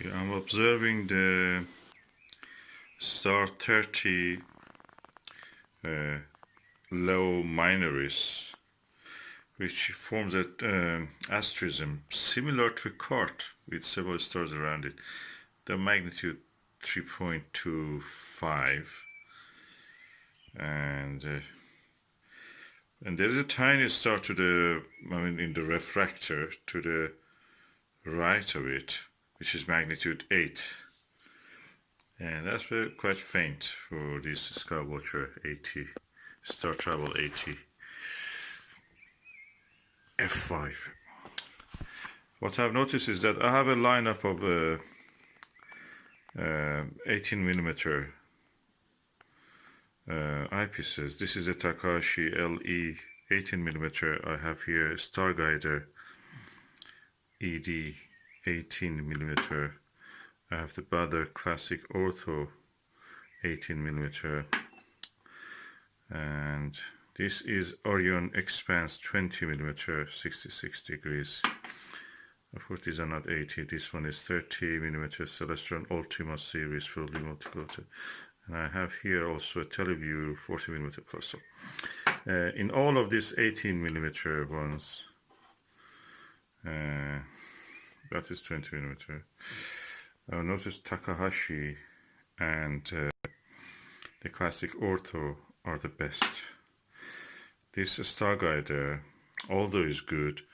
Okay, I'm observing the star 30 low minoris, which forms an asterism similar to a cart with several stars around it. The magnitude 3.25, and there is a tiny star to the, in the refractor to the right of it, which is magnitude 8. And that's quite faint for this Skywatcher 80, Star Travel 80 F5. What I've noticed is that I have a lineup of 18mm eyepieces. This is a Takahashi LE 18mm. I have here Starguider ED 18mm. I have the Baader Classic Ortho 18mm, and this is Orion Expanse 20mm 66 degrees. Of course these are not 80, this one is 30mm Celestron Ultima series fully multi-coated. And I have here also a Teleview 40mm plus. In all of these 18mm ones, that is 20mm. I noticed Takahashi and the Classic Ortho are the best. This Starguider, although is good,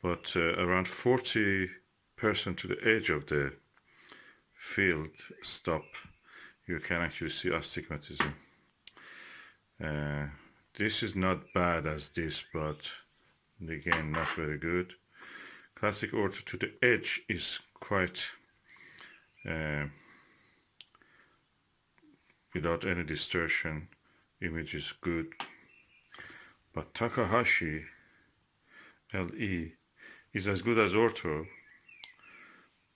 but around 40% to the edge of the field stop, you can actually see astigmatism. This is not bad as this, but again not very good. Classic Ortho to the edge is quite without any distortion. Image is good, but Takahashi LE is as good as Ortho,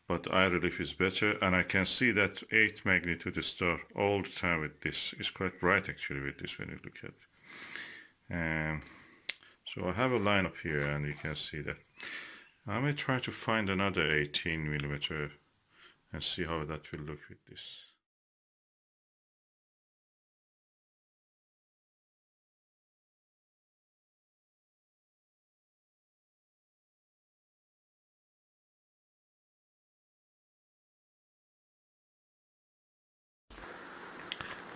but eye relief is better, and I can see that 8 magnitude star all the time with this. It's quite bright actually with this when you look at it. So I have a lineup here, and you can see that. I may try to find another 18mm and see how that will look with this.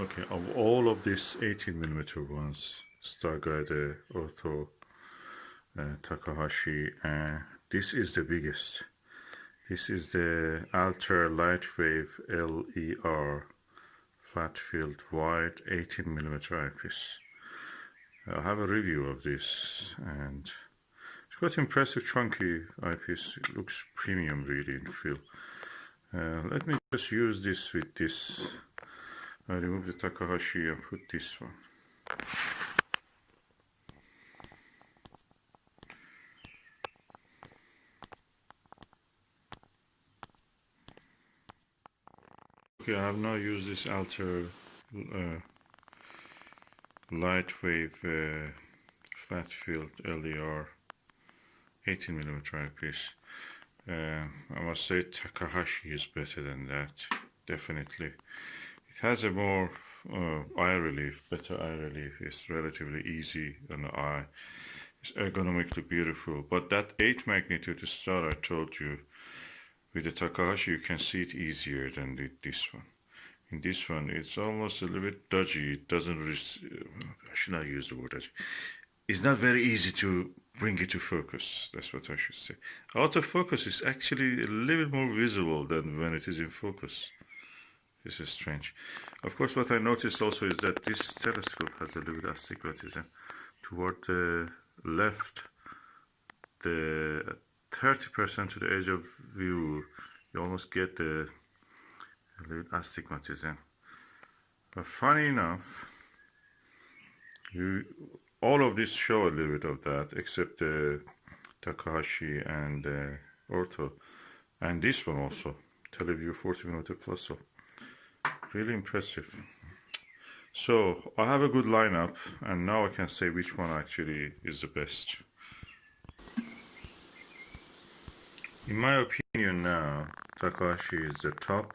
Okay, of all of these 18mm ones, Starguider, Ortho, Takahashi, this is the biggest. This is the Altair Lightwave LER Flatfield wide 18mm eyepiece. I have a review of this, and it's quite impressive, chunky eyepiece. It looks premium really in feel. Let me just use this with this. I remove the Takahashi and put this one. Okay, I have now used this Altair Lightwave Flatfield LER 18mm eyepiece. I must say Takahashi is better than that, definitely. It has a more eye relief, better eye relief. It's relatively easy on the eye. It's ergonomically beautiful. But that 8 magnitude star I told you, with the Takahashi you can see it easier than this one. In this one it's almost a little bit dodgy. It doesn't I should not use the word dodgy. It's not very easy to bring it to focus. That's what I should say. Out of focus is actually a little bit more visible than when it is in focus. This is strange. Of course, what I noticed also is that this telescope has a little bit of astigmatism. Toward the left, the 30% to the edge of view, you almost get the little astigmatism. But funny enough, all of this show a little bit of that, except the Takahashi and Ortho, and this one also, Teleview 40mm plus. So really impressive. So I have a good lineup, and now I can say which one actually is the best. In my opinion now, Takahashi is the top,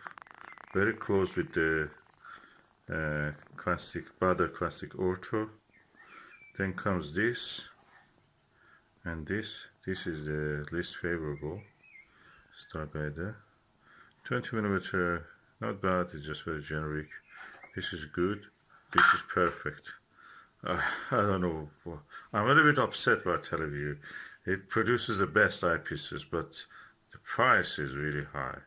very close with the Baader Classic Ortho. Then comes this, and this. This is the least favorable, Starguider. 20mm, not bad, it's just very generic. This is good, this is perfect. I don't know, I'm a little bit upset about television. It produces the best eyepieces, but the price is really high.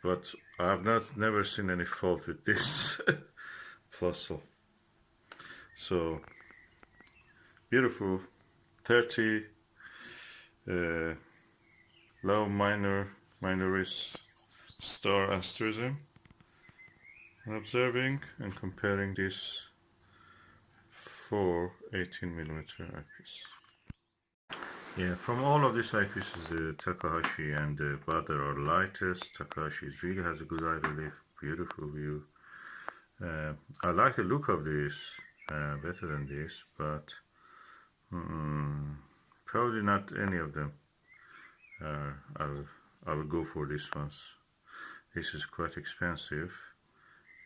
But I've never seen any fault with this Plusle. So beautiful, 30 low minoris star asterism. Observing and comparing this for 18mm eyepiece. Yeah, from all of these eyepieces, the Takahashi and the Baader are lightest. Takahashi really has a good eye relief, beautiful view. I like the look of this better than this, but probably not any of them. I will go for this ones. This is quite expensive.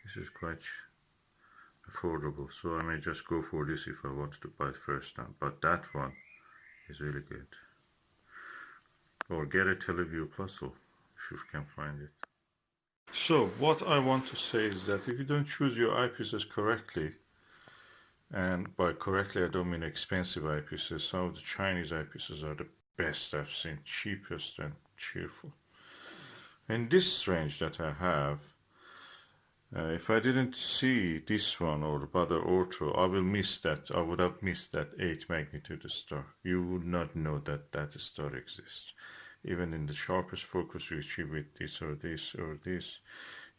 This is quite affordable, so I may just go for this if I want to buy it first time. But that one is really good. Or get a Teleview Plusle if you can find it. So what I want to say is that if you don't choose your eyepieces correctly, and by correctly I don't mean expensive eyepieces, some of the Chinese eyepieces are the best I've seen, cheapest and cheerful. In this range that I have, if I didn't see this one or the Baader Ortho, I would have missed that 8 magnitude star. You would not know that that star exists. Even in the sharpest focus you achieve with this or this or this,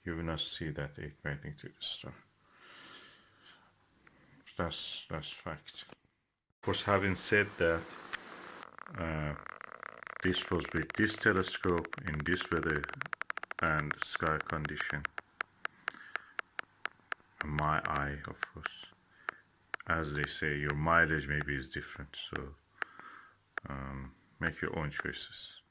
you will not see that 8 magnitude star. That's fact. Of course, having said that, this was with this telescope in this weather and sky condition. My eye, of course. As they say, your mileage maybe is different, so make your own choices.